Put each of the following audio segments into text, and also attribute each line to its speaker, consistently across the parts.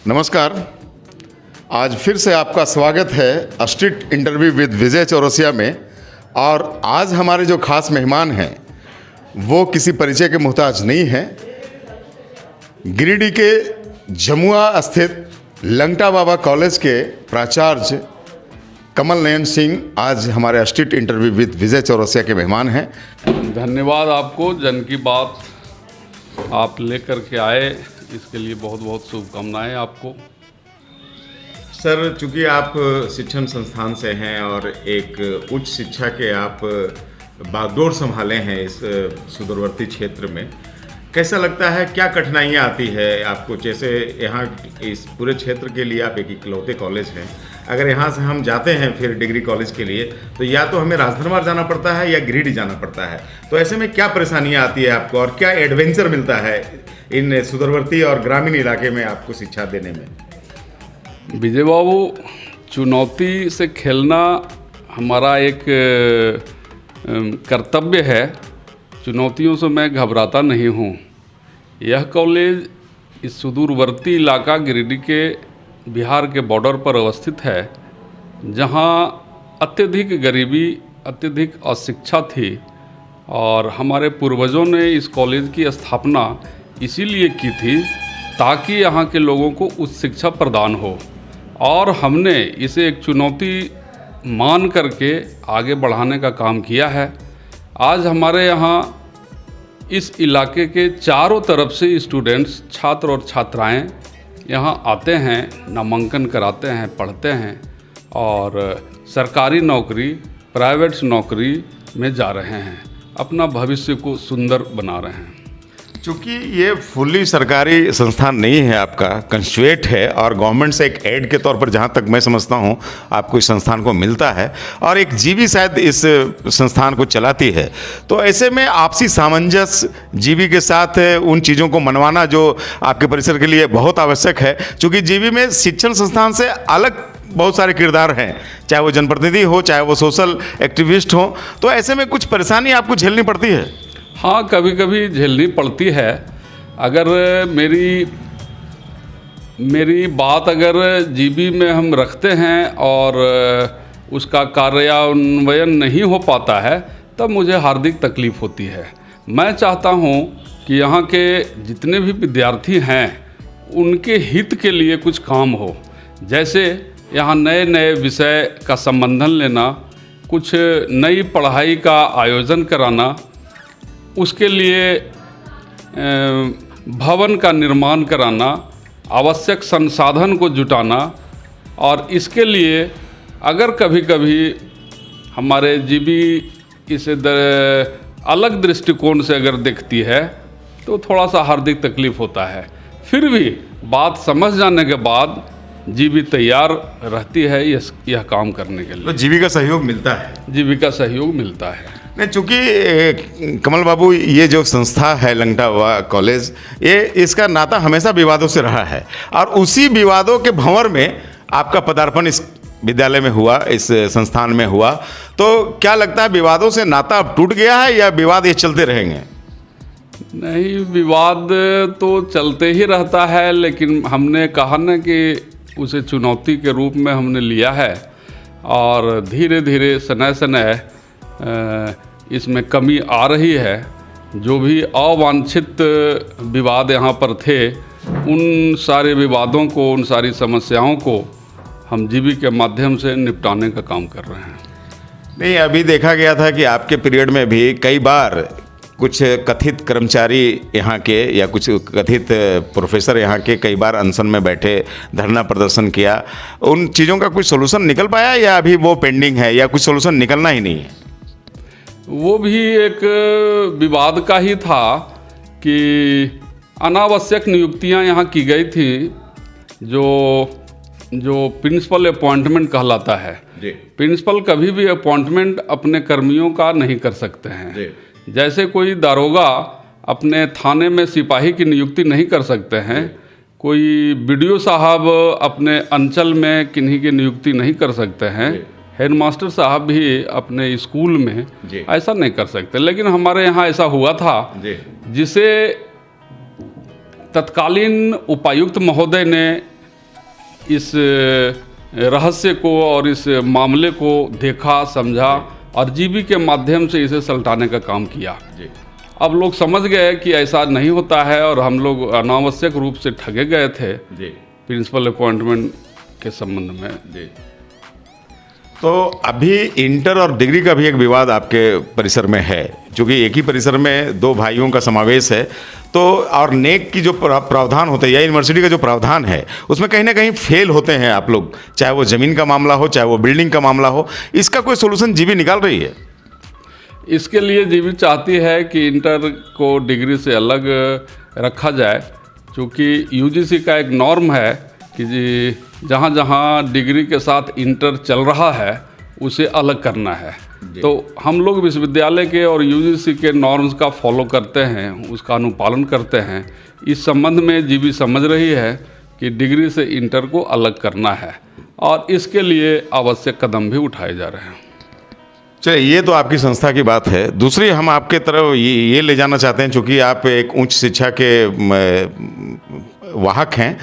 Speaker 1: नमस्कार। आज फिर से आपका स्वागत है स्ट्रीट इंटरव्यू विद विजय चौरसिया में। और आज हमारे जो खास मेहमान हैं वो किसी परिचय के मोहताज नहीं हैं। गिरिडीह के जमुआ स्थित लंगटा बाबा कॉलेज के प्राचार्य कमल नयन सिंह आज हमारे स्ट्रीट इंटरव्यू विद विजय चौरसिया के मेहमान हैं।
Speaker 2: धन्यवाद आपको। जन की बात आप लेकर के आए, इसके लिए बहुत बहुत शुभकामनाएं आपको।
Speaker 1: सर, चूँकि आप शिक्षण संस्थान से हैं और एक उच्च शिक्षा के आप बागडोर संभाले हैं इस सुदूरवर्ती क्षेत्र में, कैसा लगता है, क्या कठिनाइयाँ आती है आपको? जैसे यहाँ इस पूरे क्षेत्र के लिए आप एक इकलौते कॉलेज हैं। अगर यहाँ से हम जाते हैं फिर डिग्री कॉलेज के लिए तो या तो हमें राजधनवार जाना पड़ता है या गिरिडीह जाना पड़ता है। तो ऐसे में क्या परेशानियाँ आती है आपको और क्या एडवेंचर मिलता है इन सुदूरवर्ती और ग्रामीण इलाके में आपको शिक्षा देने में?
Speaker 2: विजय बाबू, चुनौती से खेलना हमारा एक कर्तव्य है। चुनौतियों से मैं घबराता नहीं हूँ। यह कॉलेज इस सुदूरवर्ती इलाका गिरिडीह के बिहार के बॉर्डर पर अवस्थित है, जहाँ अत्यधिक गरीबी, अत्यधिक अशिक्षा थी और हमारे पूर्वजों ने इस कॉलेज की स्थापना इसीलिए की थी ताकि यहाँ के लोगों को उच्च शिक्षा प्रदान हो, और हमने इसे एक चुनौती मान करके आगे बढ़ाने का काम किया है। आज हमारे यहाँ इस इलाके के चारों तरफ से स्टूडेंट्स, छात्र और छात्राएं यहाँ आते हैं, नामांकन कराते हैं, पढ़ते हैं और सरकारी नौकरी, प्राइवेट नौकरी में जा रहे हैं, अपना भविष्य को सुंदर बना रहे हैं।
Speaker 1: चूँकि ये फुल्ली सरकारी संस्थान नहीं है, आपका कंस्टिट्यूएट है और गवर्नमेंट से एक एड के तौर पर जहाँ तक मैं समझता हूँ आपको इस संस्थान को मिलता है, और एक जीबी शायद इस संस्थान को चलाती है। तो ऐसे में आपसी सामंजस्य जीबी के साथ उन चीज़ों को मनवाना जो आपके परिसर के लिए बहुत आवश्यक है, चूँकि जीबी में शिक्षण संस्थान से अलग बहुत सारे किरदार हैं, चाहे वो जनप्रतिनिधि हो, चाहे वो सोशल एक्टिविस्ट हो। तो ऐसे में कुछ परेशानी आपको झेलनी पड़ती है?
Speaker 2: हाँ, कभी कभी झेलनी पड़ती है। अगर मेरी बात अगर जीबी में हम रखते हैं और उसका कार्यान्वयन नहीं हो पाता है तब मुझे हार्दिक तकलीफ़ होती है। मैं चाहता हूँ कि यहाँ के जितने भी विद्यार्थी हैं उनके हित के लिए कुछ काम हो। जैसे यहाँ नए नए विषय का संबंधन लेना, कुछ नई पढ़ाई का आयोजन कराना, उसके लिए भवन का निर्माण कराना, आवश्यक संसाधन को जुटाना, और इसके लिए अगर कभी कभी हमारे जीबी इसे अलग दृष्टिकोण से अगर देखती है तो थोड़ा सा हार्दिक तकलीफ़ होता है। फिर भी बात समझ जाने के बाद जीबी तैयार रहती है यह काम करने के लिए।
Speaker 1: तो जीबी का सहयोग मिलता है?
Speaker 2: जीबी का सहयोग मिलता है।
Speaker 1: नहीं, चूँकि कमल बाबू, ये जो संस्था है लंगटा बाबा कॉलेज, ये इसका नाता हमेशा विवादों से रहा है और उसी विवादों के भंवर में आपका पदार्पण इस विद्यालय में हुआ, इस संस्थान में हुआ। तो क्या लगता है, विवादों से नाता अब टूट गया है या विवाद ये चलते रहेंगे?
Speaker 2: नहीं, विवाद तो चलते ही रहता है, लेकिन हमने कहा ना कि उसे चुनौती के रूप में हमने लिया है और धीरे धीरे समय समय इसमें कमी आ रही है। जो भी अवांछित विवाद यहाँ पर थे, उन सारे विवादों को, उन सारी समस्याओं को हम जीबी के माध्यम से निपटाने का काम कर रहे हैं।
Speaker 1: नहीं, अभी देखा गया था कि आपके पीरियड में भी कई बार कुछ कथित कर्मचारी यहाँ के या कुछ कथित प्रोफेसर यहाँ के कई बार अनशन में बैठे, धरना प्रदर्शन किया। उन चीज़ों का कुछ सोल्यूशन निकल पाया या अभी वो पेंडिंग है या कुछ सोल्यूशन निकलना ही नहीं है?
Speaker 2: वो भी एक विवाद का ही था कि अनावश्यक नियुक्तियां यहाँ की गई थी, जो प्रिंसिपल अपॉइंटमेंट कहलाता है। प्रिंसिपल कभी भी अपॉइंटमेंट अपने कर्मियों का नहीं कर सकते हैं। जैसे कोई दारोगा अपने थाने में सिपाही की नियुक्ति नहीं कर सकते हैं, कोई बीडीओ साहब अपने अंचल में किन्हीं की नियुक्ति नहीं कर सकते हैं, हेडमास्टर साहब भी अपने स्कूल में ऐसा नहीं कर सकते। लेकिन हमारे यहाँ ऐसा हुआ था जिसे तत्कालीन उपायुक्त महोदय ने इस रहस्य को और इस मामले को देखा, समझा और जीबी के माध्यम से इसे सलटाने का काम किया।
Speaker 1: जी।
Speaker 2: अब लोग समझ गए कि ऐसा नहीं होता है और हम लोग अनावश्यक रूप से ठगे गए थे
Speaker 1: जी।
Speaker 2: प्रिंसिपल अपॉइंटमेंट के संबंध में।
Speaker 1: जी। तो अभी इंटर और डिग्री का भी एक विवाद आपके परिसर में है, क्योंकि एक ही परिसर में दो भाइयों का समावेश है। तो और नेक की जो प्रावधान होते हैं या यूनिवर्सिटी का जो प्रावधान है उसमें कहीं ना कहीं फेल होते हैं आप लोग, चाहे वो ज़मीन का मामला हो, चाहे वो बिल्डिंग का मामला हो। इसका कोई सोल्यूशन जीबी निकाल रही है?
Speaker 2: इसके लिए जीबी चाहती है कि इंटर को डिग्री से अलग रखा जाए, क्योंकि यूजीसी का एक नॉर्म है कि जहाँ जहाँ डिग्री के साथ इंटर चल रहा है उसे अलग करना है। तो हम लोग विश्वविद्यालय के और यूजीसी के नॉर्म्स का फॉलो करते हैं, उसका अनुपालन करते हैं। इस संबंध में जीबी समझ रही है कि डिग्री से इंटर को अलग करना है और इसके लिए आवश्यक कदम भी उठाए जा रहे हैं।
Speaker 1: चलिए, ये तो आपकी संस्था की बात है। दूसरी हम आपके तरफ ये ले जाना चाहते हैं, चूँकि आप एक उच्च शिक्षा के वाहक हैं।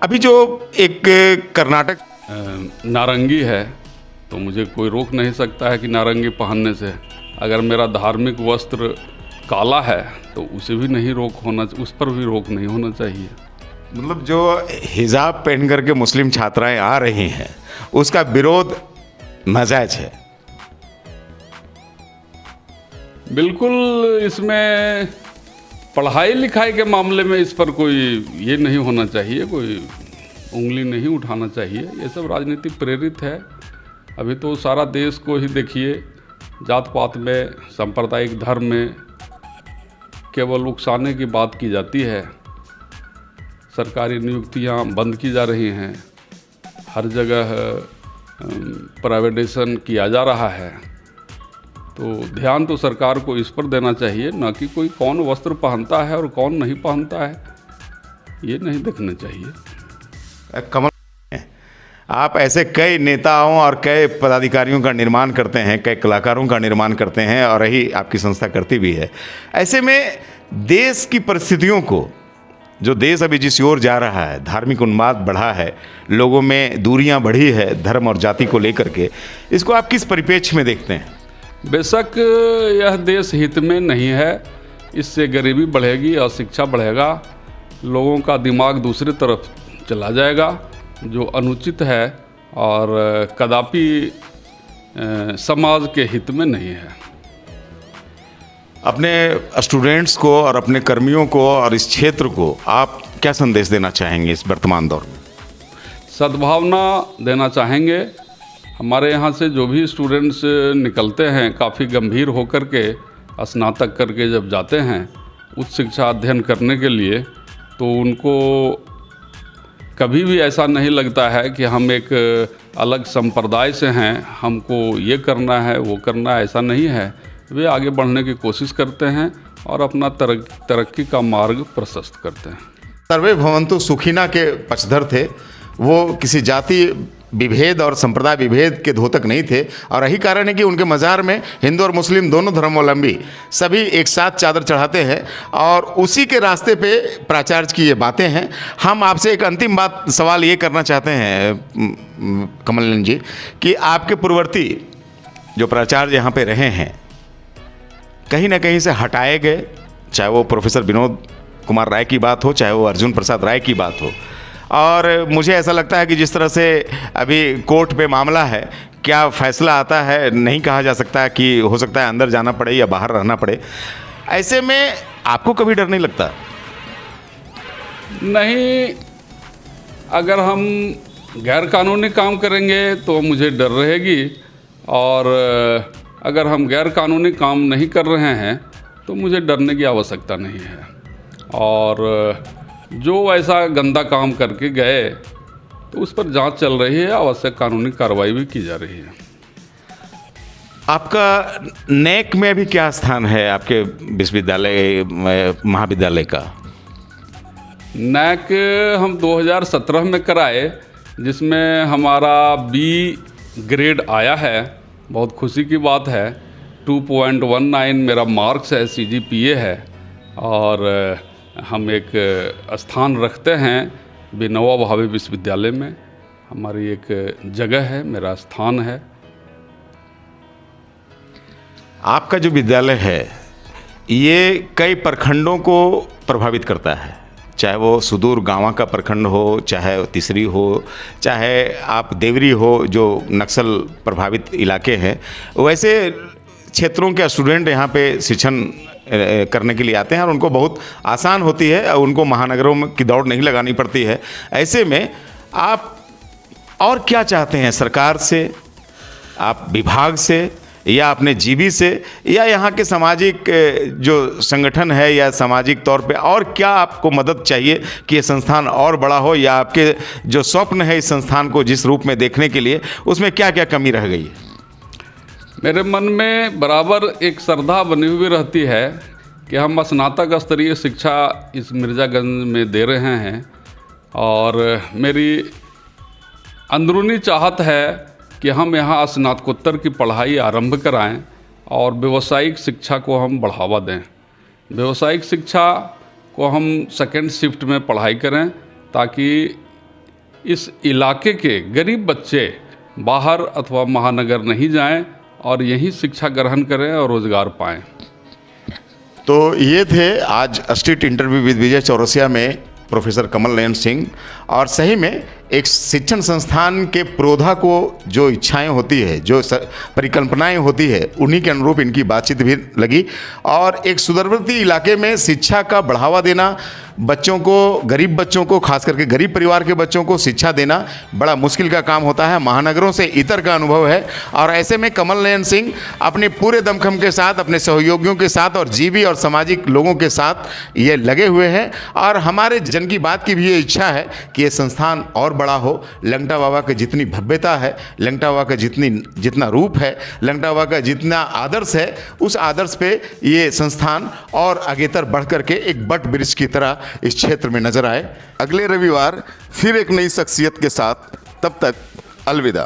Speaker 1: अभी जो एक कर्नाटक
Speaker 2: नारंगी है तो मुझे कोई रोक नहीं सकता है कि नारंगी पहनने से। अगर मेरा धार्मिक वस्त्र काला है तो उसे भी नहीं उस पर भी रोक नहीं होना चाहिए।
Speaker 1: मतलब जो हिजाब पहन करके मुस्लिम छात्राएं आ रही हैं उसका विरोध नाजायज है?
Speaker 2: बिल्कुल, इसमें पढ़ाई लिखाई के मामले में इस पर कोई ये नहीं होना चाहिए, कोई उंगली नहीं उठाना चाहिए। ये सब राजनीतिक प्रेरित है। अभी तो सारा देश को ही देखिए, जात पात में, सांप्रदायिक धर्म में केवल उकसाने की बात की जाती है। सरकारी नियुक्तियां बंद की जा रही हैं, हर जगह प्राइवेटाइजेशन किया जा रहा है। तो ध्यान तो सरकार को इस पर देना चाहिए, ना कि कोई कौन वस्त्र पहनता है और कौन नहीं पहनता है, ये नहीं देखना चाहिए।
Speaker 1: कमल, आप ऐसे कई नेताओं और कई पदाधिकारियों का निर्माण करते हैं, कई कलाकारों का निर्माण करते हैं और यही आपकी संस्था करती भी है। ऐसे में देश की परिस्थितियों को, जो देश अभी जिस ओर जा रहा है, धार्मिक उन्माद बढ़ा है, लोगों में दूरियां बढ़ी है धर्म और जाति को लेकर के, इसको आप किस परिप्रेक्ष्य में देखते हैं?
Speaker 2: बेशक यह देश हित में नहीं है। इससे गरीबी बढ़ेगी, अशिक्षा बढ़ेगा, लोगों का दिमाग दूसरी तरफ चला जाएगा, जो अनुचित है और कदापि समाज के हित में नहीं है।
Speaker 1: अपने स्टूडेंट्स को और अपने कर्मियों को और इस क्षेत्र को आप क्या संदेश देना चाहेंगे इस वर्तमान दौर में?
Speaker 2: सद्भावना देना चाहेंगे। हमारे यहाँ से जो भी स्टूडेंट्स निकलते हैं काफ़ी गंभीर होकर के स्नातक करके जब जाते हैं उच्च शिक्षा अध्ययन करने के लिए, तो उनको कभी भी ऐसा नहीं लगता है कि हम एक अलग संप्रदाय से हैं, हमको ये करना है वो करना है, ऐसा नहीं है। वे आगे बढ़ने की कोशिश करते हैं और अपना तरक्की का मार्ग प्रशस्त करते हैं।
Speaker 1: सर्वे भवन्तु सुखिना के पक्षधर थे। वो किसी जाति विभेद और संप्रदाय विभेद के धोतक नहीं थे और यही कारण है कि उनके मज़ार में हिंदू और मुस्लिम दोनों धर्मावलंबी सभी एक साथ चादर चढ़ाते हैं और उसी के रास्ते पे प्राचार्य की ये बातें हैं। हम आपसे एक अंतिम सवाल ये करना चाहते हैं कमल जी, कि आपके पूर्ववर्ती जो प्राचार्य यहाँ पे रहे हैं कहीं ना कहीं से हटाए गए, चाहे वो प्रोफेसर विनोद कुमार राय की बात हो, चाहे वो अर्जुन प्रसाद राय की बात हो। और मुझे ऐसा लगता है कि जिस तरह से अभी कोर्ट पे मामला है, क्या फैसला आता है नहीं कहा जा सकता कि हो सकता है अंदर जाना पड़े या बाहर रहना पड़े। ऐसे में आपको कभी डर नहीं लगता?
Speaker 2: नहीं, अगर हम गैर कानूनी काम करेंगे तो मुझे डर रहेगी और अगर हम गैर कानूनी काम नहीं कर रहे हैं तो मुझे डरने की आवश्यकता नहीं है। और जो ऐसा गंदा काम करके गए तो उस पर जांच चल रही है, आवश्यक कानूनी कार्रवाई भी की जा रही है।
Speaker 1: आपका नेक में अभी क्या स्थान है आपके विश्वविद्यालय महाविद्यालय का?
Speaker 2: नैक हम 2017 में कराए, जिसमें हमारा बी ग्रेड आया है। बहुत खुशी की बात है। 2.19 मेरा मार्क्स है, CGPA है और हम एक स्थान रखते हैं विनोबा भावे विश्वविद्यालय में हमारी एक जगह है, मेरा स्थान है।
Speaker 1: आपका जो विद्यालय है ये कई प्रखंडों को प्रभावित करता है, चाहे वो सुदूर गाँव का प्रखंड हो, चाहे तीसरी हो, चाहे आप देवरी हो जो नक्सल प्रभावित इलाके हैं। वैसे क्षेत्रों के स्टूडेंट यहाँ पे शिक्षण करने के लिए आते हैं और उनको बहुत आसान होती है और उनको महानगरों में की दौड़ नहीं लगानी पड़ती है। ऐसे में आप और क्या चाहते हैं सरकार से, आप विभाग से, या अपने जीवी से, या यहाँ के सामाजिक जो संगठन है या सामाजिक तौर पे और क्या आपको मदद चाहिए कि ये संस्थान और बड़ा हो, या आपके जो स्वप्न है इस संस्थान को जिस रूप में देखने के लिए उसमें क्या क्या कमी रह गई है?
Speaker 2: मेरे मन में बराबर एक श्रद्धा बनी हुई रहती है कि हम स्नातक स्तरीय शिक्षा इस मिर्ज़ागंज में दे रहे हैं और मेरी अंदरूनी चाहत है कि हम यहाँ स्नातकोत्तर की पढ़ाई आरंभ कराएं और व्यावसायिक शिक्षा को हम बढ़ावा दें। व्यावसायिक शिक्षा को हम सेकेंड शिफ्ट में पढ़ाई करें ताकि इस इलाके के गरीब बच्चे बाहर अथवा महानगर नहीं जाएं और यहीं शिक्षा ग्रहण करें और रोज़गार पाएं।
Speaker 1: तो ये थे आज स्ट्रीट इंटरव्यू विद विजय चौरसिया में प्रोफेसर कमल नयन सिंह। और सही में एक शिक्षण संस्थान के प्रोधा को जो इच्छाएं होती है, जो परिकल्पनाएं होती है, उन्हीं के अनुरूप इनकी बातचीत भी लगी। और एक सुदूरवर्ती इलाके में शिक्षा का बढ़ावा देना, बच्चों को, गरीब बच्चों को, खास करके गरीब परिवार के बच्चों को शिक्षा देना बड़ा मुश्किल का काम होता है, महानगरों से इतर का अनुभव है। और ऐसे में कमल नयन सिंह अपने पूरे दमखम के साथ, अपने सहयोगियों के साथ और जीवी और सामाजिक लोगों के साथ ये लगे हुए हैं। और हमारे जन की बात की भी ये इच्छा है कि ये संस्थान और बड़ा हो। लंगटा बाबा की जितनी भव्यता है, लंगटा बाबा का जितना रूप है, लंगटा बाबा का जितना आदर्श है, उस आदर्श पे ये संस्थान और आगेतर बढ़ करके एक बट वृक्ष की तरह इस क्षेत्र में नजर आए। अगले रविवार फिर एक नई शख्सियत के साथ, तब तक अलविदा।